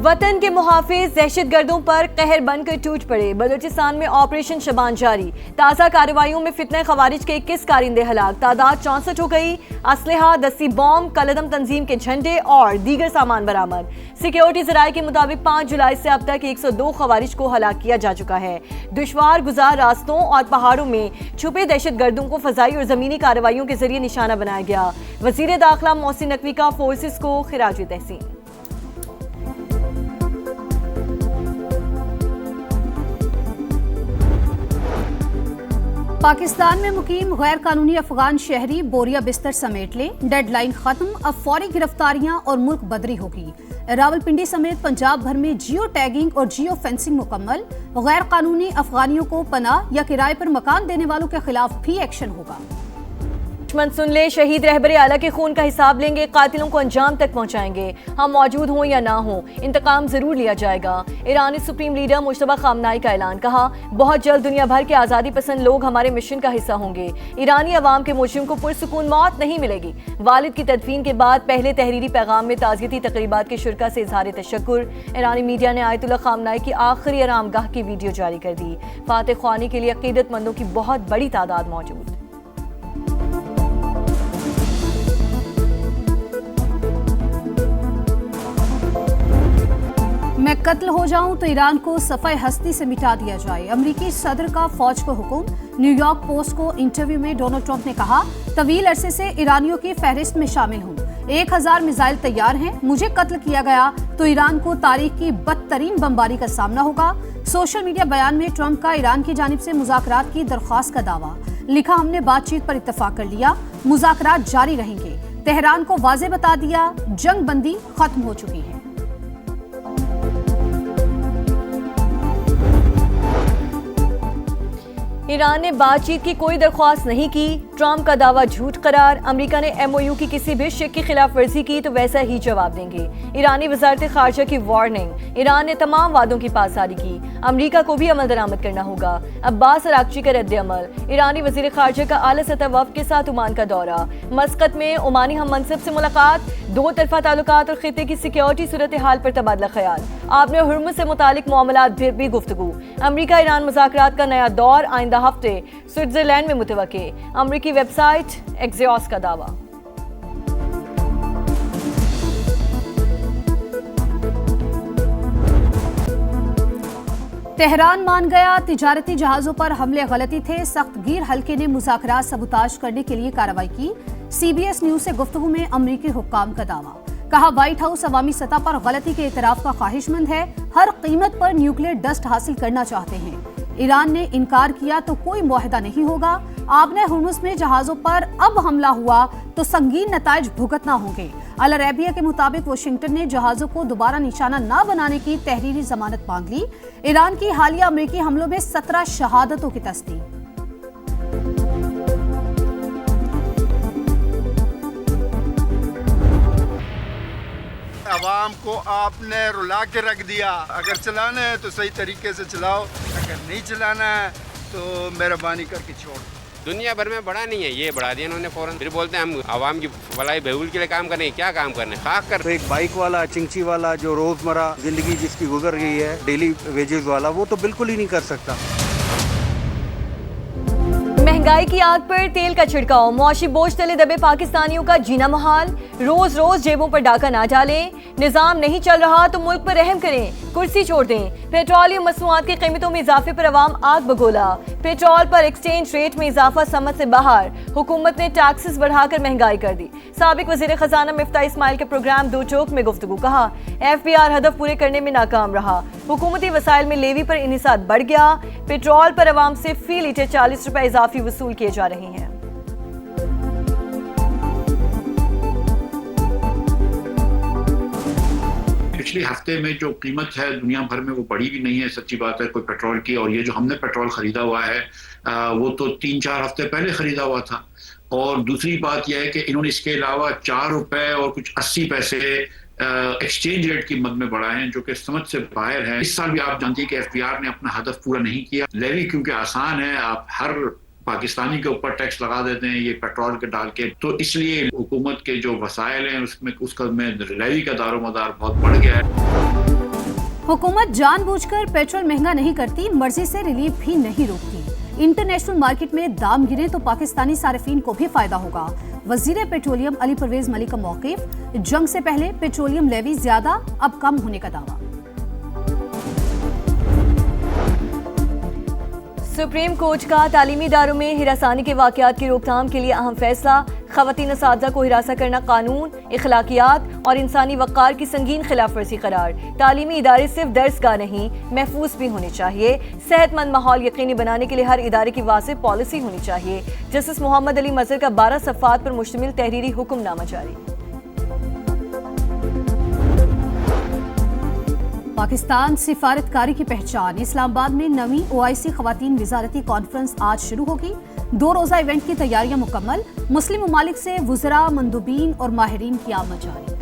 वतन के मुहाफिज दहशतगर्दों पर कहर बनकर टूट पड़े। बलूचिस्तान में ऑपरेशन शबान जारी। ताज़ा कार्रवाइयों में फितने खवारिज के 21 कारिंदे हलाक, तादाद 64 हो गई। असलहा, दस्ती बॉम्ब, कलदम तंजीम के झंडे और दीगर सामान बरामद। सिक्योरिटी जराये के मुताबिक 5 जुलाई से अब तक 102 खवारिज को हलाक किया जा चुका है। दुश्वार गुजार रास्तों और पहाड़ों में छुपे दहशतगर्दों को फजाई और जमीनी कार्रवाइयों के जरिए निशाना बनाया गया। वजीर दाखिला मोहसिन नकवी का फोर्सेस को खिराज तहसीन। पाकिस्तान में मुकीम गैर कानूनी अफगान शहरी बोरिया बिस्तर समेट लें, डेडलाइन खत्म, अब फौरी गिरफ्तारियां और मुल्क बदरी होगी। रावलपिंडी समेत पंजाब भर में जियो टैगिंग और जियो फेंसिंग मुकम्मल। गैर कानूनी अफगानियों को पनाह या किराए पर मकान देने वालों के खिलाफ भी एक्शन होगा। दुश्मन सुन ले, शहीद रहबरे आला के खून का हिसाब लेंगे, कातिलों को अंजाम तक पहुंचाएंगे। हम मौजूद हों या ना हो, इंतकाम जरूर लिया जाएगा। ईरानी सुप्रीम लीडर मुश्तबा खामनाई का ऐलान, कहा बहुत जल्द दुनिया भर के आज़ादी पसंद लोग हमारे मिशन का हिस्सा होंगे। ईरानी अवाम के मुजरिम को पुरसुकून मौत नहीं मिलेगी। वालिद की तदफीन के बाद पहले तहरीरी पैगाम में ताज़ियती तकरीबात के शुरका से इजहार तशक्कुर। ईरानी मीडिया ने आयतुल्लाह खामनाई की आखिरी आरामगाह की वीडियो जारी कर दी। फातह ख्वानी के लिए अकीदतमंदों की बहुत बड़ी तादाद मौजूद। मैं कत्ल हो जाऊं तो ईरान को सफ़ाए हस्ती से मिटा दिया जाए, अमरीकी सदर का फौज को हुक्म। न्यूयॉर्क पोस्ट को इंटरव्यू में डोनाल्ड ट्रंप ने कहा, तवील अरसे से ईरानियों की फहरिस्त में शामिल हूं। 1000 मिसाइल तैयार हैं। मुझे कत्ल किया गया तो ईरान को तारीख की बदतरीन बमबारी का सामना होगा। सोशल मीडिया बयान में ट्रंप का ईरान की जानिब से मुज़ाकरात की दरख्वास्त का दावा। लिखा, हमने बातचीत पर इत्तफाक कर लिया, मुज़ाकरात जारी रहेंगे। तेहरान को वाज़ेह बता दिया, जंग बंदी खत्म हो चुकी है। ईरान ने बातचीत की कोई दरख्वास्त नहीं की। ट्रंप का दावा झूठ करार। अमेरिका ने MOU की किसी भी शिक की खिलाफ वर्जी की तो वैसा ही जवाब देंगे। ईरानी वजारत खारजा की वार्निंग। ईरान ने तमाम वादों की पासदारी की। अमेरिका को भी अमल दरामद करना होगा। अब्बास अरागची का रद्द अमल। ईरानी वजीर खारजा का आला सतह वफ़द के साथ ओमान का दौरा। मस्कत में ओमानी हम मनसब से मुलाकात। 2 तरफा ताल्लुकात और खिते की सिक्योरिटी सूरत हाल पर तबादला ख्याल। आपने हुर्मुज़ से मुतालिक मामलात भी गुफ्तगू। अमेरिका ईरान मुज़ाकरात का नया दौर आइंदा हफ्ते स्विट्जरलैंड में मुतवक्के। अमेरिकी वेबसाइट एक्सियोस का दावा। तेहरान मान गया, तिजारती जहाजों पर हमले गलती थे। सख्त गिर हल्के ने मुज़ाकरात सबूताज करने के लिए कार्रवाई की। CBS न्यूज से गुफ्तगू में अमरीकी हुक्काम का दावा। कहा, व्हाइट हाउस अवामी सतह पर गलती के इतराफ का ख्वाहिशमंद है, हर कीमत पर न्यूक्लियर डस्ट हासिल करना चाहते हैं। ईरान ने इनकार किया तो कोई मुआहदा नहीं होगा। आपने हुर्मुज़ में जहाजों पर अब हमला हुआ तो संगीन नताइज भुगतना होंगे। अल अरेबिया के मुताबिक वाशिंगटन ने जहाजों को दोबारा निशाना न बनाने की तहरीरी जमानत मांग ली। ईरान की हालिया अमेरिकी हमलों में 17 शहादतों की तस्दीक। अवाम को आपने रुला के रख दिया। अगर चलाना है तो सही तरीके से चलाओ, अगर नहीं चलाना है तो मेहरबानी करके छोड़। दुनिया भर में बढ़ा नहीं है, ये बढ़ा दिया इन्होंने फौरन। फिर बोलते हैं हम आवाम की भलाई बहबूद के लिए काम करने, क्या काम करने, खाक कर। तो एक बाइक वाला, चिंची वाला, जो रोजमर्रा जिंदगी जिसकी गुजर गई है, डेली वेजेस वाला, वो तो बिल्कुल ही नहीं कर सकता। महंगाई की आग पर तेल का छिड़काव। मुआशी बोझ तले दबे पाकिस्तानियों का जीना मुहाल। रोज रोज जेबों पर डाका ना डालें। निजाम नहीं चल रहा तो मुल्क पर रहम करें, कुर्सी छोड़ दें। पेट्रोलियम मसनूआत की कीमतों में इजाफे पर अवाम आग बगोला। पेट्रोल पर एक्सचेंज रेट में इजाफा समझ से बाहर। हुकूमत ने टैक्सेस बढ़ाकर महंगाई कर दी। साबिक वजीर खजाना मिफ्ता इस्माइल के प्रोग्राम दो टोक में गुफ्तगू। कहा, FBR हदफ पूरे करने में नाकाम रहा। हुकूमती वसाइल में लेवी पर इन्हिसार बढ़ गया। पेट्रोल पर अवाम से फी लीटर 40 रुपए इजाफी वसूल किए जा रहे हैं। पिछले हफ्ते में जो कीमत है दुनिया भर में वो बढ़ी भी नहीं है, सच्ची बात है, कोई पेट्रोल की। और ये जो हमने पेट्रोल खरीदा हुआ है वो तो 3-4 हफ्ते पहले खरीदा हुआ था। और दूसरी बात यह है कि इन्होंने इसके अलावा 4 रुपए और कुछ 80 पैसे एक्सचेंज रेट की मद में बढ़ाए हैं, जो कि समझ से बाहर है। इस साल भी आप जानते हैं कि FBR ने अपना हदफ पूरा नहीं किया। लेवी क्योंकि आसान है, आप हर पाकिस्तानी के ऊपर टैक्स लगा देते हैं ये पेट्रोल के डाल के, तो इसलिए हुकूमत के जो वसाइल हैं उसमें उसका में लेवी का दारोमदार बहुत बढ़ गया है। हुकूमत जानबूझकर पेट्रोल महंगा नहीं करती, मर्जी से रिलीफ भी नहीं रोकती। इंटरनेशनल मार्केट में दाम गिरे तो पाकिस्तानी सार्फिन को भी फायदा होगा। वजीर पेट्रोलियम अली परवेज मलिक का मौक़िफ़, जंग से पहले पेट्रोलियम लेवी ज्यादा अब कम होने का दावा। सुप्रीम कोर्ट का तालीमी इदारों में हिरासानी के वाक़यात की रोकथाम के लिए अहम फैसला। ख़वातीन असातिज़ा को हिरासा करना कानून, इखलाकियात और इंसानी वक़ार की संगीन खिलाफ वर्जी करार। तालीमी इदारे सिर्फ दर्सगाह नहीं, महफूज भी होने चाहिए। सेहतमंद माहौल यकीनी बनाने के लिए हर इदारे की वाज़ेह पॉलिसी होनी चाहिए। जस्टिस मोहम्मद अली मज़हर का 12 सफ़ात पर मुश्तमिल तहरीरी हुक्मनामा जारी। पाकिस्तान सिफारतकारी की पहचान। इस्लामाबाद में नवीं OIC ख़वातीन वज़ारती कॉन्फ्रेंस आज शुरू होगी। 2 रोज़ा इवेंट की तैयारियां मुकम्मल। मुस्लिम ममालिक से वुज़रा, मंदूबीन और माहिरीन की आमद जारी।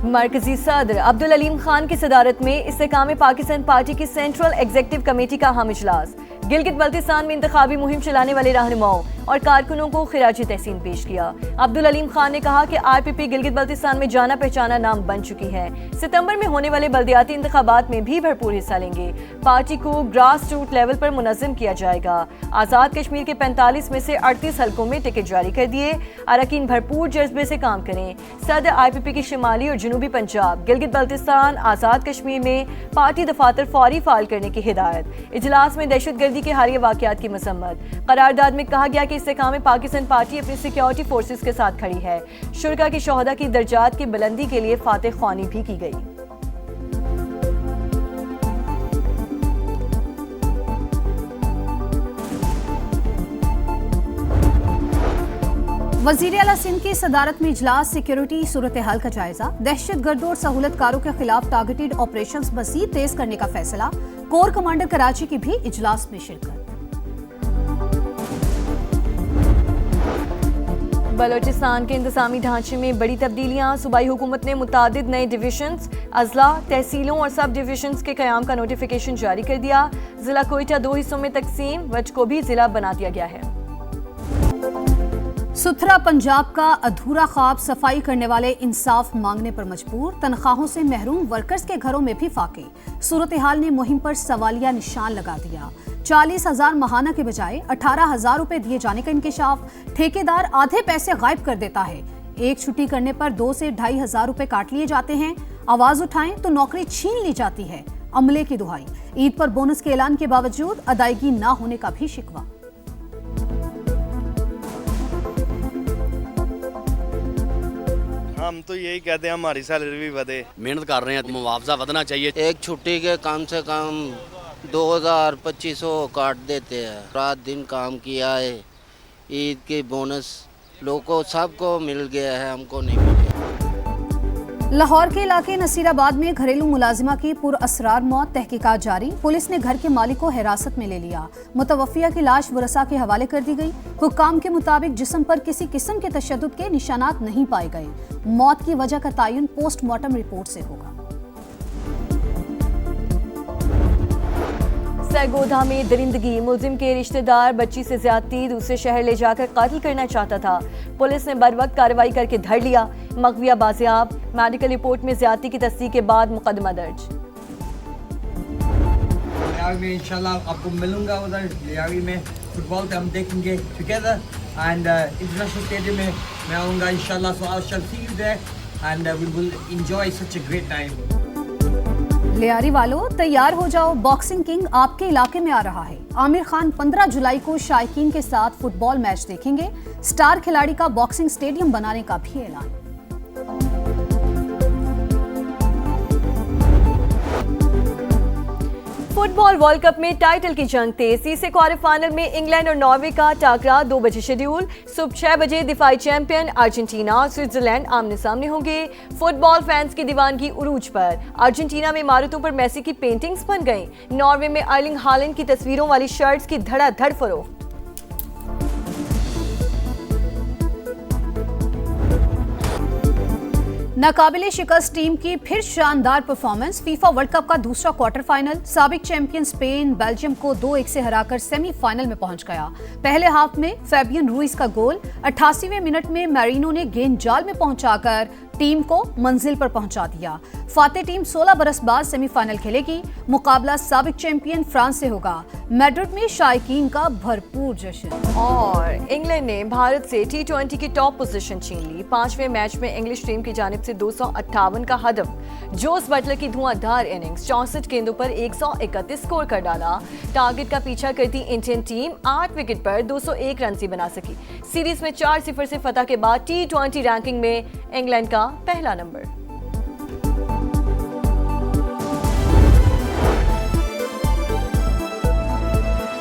मरकजी सदर अब्दुल अलीम खान की सदारत में इस्तेकाम पाकिस्तान पार्टी की सेंट्रल एग्जीक्यूटिव कमेटी का अहम इजलास। गिलगित बल्तिस्तान में इंतखाबी मुहिम चलाने वाले रहनुमाओं और कारकुनों को खिराजी तहसीन पेश किया। अब्दुल अलीम खान ने कहा कि IPP गिलगित बल्तिस्तान में जाना पहचाना नाम बन चुकी है। सितंबर में होने वाले बल्दियाती इंतखाबात में भी भरपूर हिस्सा लेंगे। पार्टी को ग्रास रूट लेवल पर मुनज़्ज़म किया जाएगा। आज़ाद कश्मीर के 45 में से 38 हलकों में टिकट जारी कर दिए। अरकान भरपूर जज्बे से काम करें। सदर IPP की शिमाली और जनूबी पंजाब, गिलगित बल्तिस्तान, आज़ाद कश्मीर में पार्टी दफातर फौरी फाल करने की हिदायत। इजलास में दहशतगर्दी के हालिया वाक़यात की मसम्मत। करारदाद में कहा गया कि इस्तेकाम पाकिस्तान पार्टी अपनी सिक्योरिटी फोर्सेस के साथ खड़ी है। शुरका की शोहदा की दर्जात की बुलंदी के लिए फातह ख्वानी भी की गई। वज़ीर आला सिंध की सदारत में इजलास। सिक्योरिटी सूरत हाल का जायजा। दहशतगर्दों और सहूलतकारों के खिलाफ टारगेटेड ऑपरेशंस मज़ीद तेज करने का फैसला। कोर कमांडर कराची की भी इजलास में शिरकत। बलोचिस्तान के इंतज़ामी ढांचे में बड़ी तब्दीलियां। सूबाई हुकूमत ने मुतादिद नए डिवीजन्स, अजला, तहसीलों और सब डिवीजन्स के क़याम का नोटिफिकेशन जारी कर दिया। जिला कोयटा 2 हिस्सों में तकसीम, वज को भी जिला बना दिया गया है। सुथरा पंजाब का अधूरा ख्वाब। सफाई करने वाले इंसाफ मांगने पर मजबूर। तनख्वाहों से महरूम वर्कर्स के घरों में भी फाके। सूरत हाल ने मुहिम पर सवालिया निशान लगा दिया। 40,000 माहाना के बजाय 18,000 रुपए दिए जाने का इंकशाफ। ठेकेदार आधे पैसे गायब कर देता है। एक छुट्टी करने पर 2 से 2,500 रुपए काट लिए जाते हैं। आवाज उठाएं तो नौकरी छीन ली जाती है। अमले की दुहाई। ईद पर बोनस के ऐलान के बावजूद अदायगी न होने का भी शिकवा। हम तो यही कहते हैं हमारी सैलरी भी बढ़े। मेहनत कर रहे हैं तो मुआवजा बढ़ना चाहिए। एक छुट्टी के कम से कम 2,000-2,500 काट देते हैं। रात दिन काम किया है। ईद के बोनस लोगों को सबको मिल गया है, हमको नहीं मिला। लाहौर के इलाके नसीराबाद में घरेलू मुलाजिमा की पुरअसरार मौत। तहकीकात जारी। पुलिस ने घर के मालिक को हिरासत में ले लिया। मुतवफ़िया की लाश वरसा के हवाले कर दी गई। हुक्काम के मुताबिक जिस्म पर किसी किस्म के तशद्दुद के निशानात नहीं पाए गए। मौत की वजह का तयन पोस्टमार्टम रिपोर्ट से होगा। सरगोधा में दरिंदगी। मुलजिम के रिश्तेदार बच्ची से ज्यादती, दूसरे शहर ले जाकर कत्ल करना चाहता था। पुलिस ने बरवक्त कार्रवाई करके धर लिया। मगविया बाजियाब। मेडिकल रिपोर्ट में ज्यादती की तस्दीक के बाद मुकदमा दर्ज। में इंशाल्लाह आपको मिलूंगा उधर लियावी में। फुटबॉल पे हम देखेंगे टुगेदर एंड इंटरनेशनल स्टेडियम में मैं आऊँगा इंशाल्लाह। So I shall see you there and we will enjoy such a great time. Lyari वालों तैयार हो जाओ, बॉक्सिंग किंग आपके इलाके में आ रहा है। आमिर खान 15 जुलाई को शायकीन के साथ फुटबॉल मैच देखेंगे। स्टार खिलाड़ी का बॉक्सिंग स्टेडियम बनाने का भी ऐलान। फुटबॉल वर्ल्ड कप में टाइटल की जंग तेज। तीसरे क्वार्टर फाइनल में इंग्लैंड और नॉर्वे का टाकरा 2 बजे शेड्यूल। सुबह 6 बजे दिफाई चैंपियन अर्जेंटीना और स्विट्जरलैंड आमने सामने होंगे। फुटबॉल फैंस की दीवानगी उरूज पर। अर्जेंटीना में इमारतों पर मेसी की पेंटिंग्स बन गई। नॉर्वे में अर्लिंग हालैंड की तस्वीरों वाली शर्ट्स की धड़ाधड़ फरोख्त। नाकाबिले शिकस्त टीम की फिर शानदार परफॉर्मेंस। फीफा वर्ल्ड कप का दूसरा क्वार्टर फाइनल। साबिक चैंपियन स्पेन बेल्जियम को 2-1 से हराकर सेमीफाइनल में पहुंच गया। पहले हाफ में फैबियन रूइस का गोल। 88वें मिनट में मैरिनो ने गेंद जाल में पहुंचाकर टीम को मंजिल पर पहुंचा दिया। फातेह टीम 16 बरस बाद सेमीफाइनल खेलेगी। मुकाबला साबिक चैंपियन फ्रांस से होगा। मैड्रिड में शायकीन का भरपूर जश्न। और इंग्लैंड ने भारत से T20 की टॉप पोजीशन छीन ली। 5वें मैच में इंग्लिश टीम की जानिब से 258 का हदफ। जोस बटलर की धुआंधार इनिंग्स, 64 गेंदों पर 131 स्कोर कर डाला। टारगेट का पीछा करती इंडियन टीम 8 विकेट पर 201 रन ही बना सकी। सीरीज में 4-0 से फतह के बाद T20 रैंकिंग में इंग्लैंड का पहला नंबर।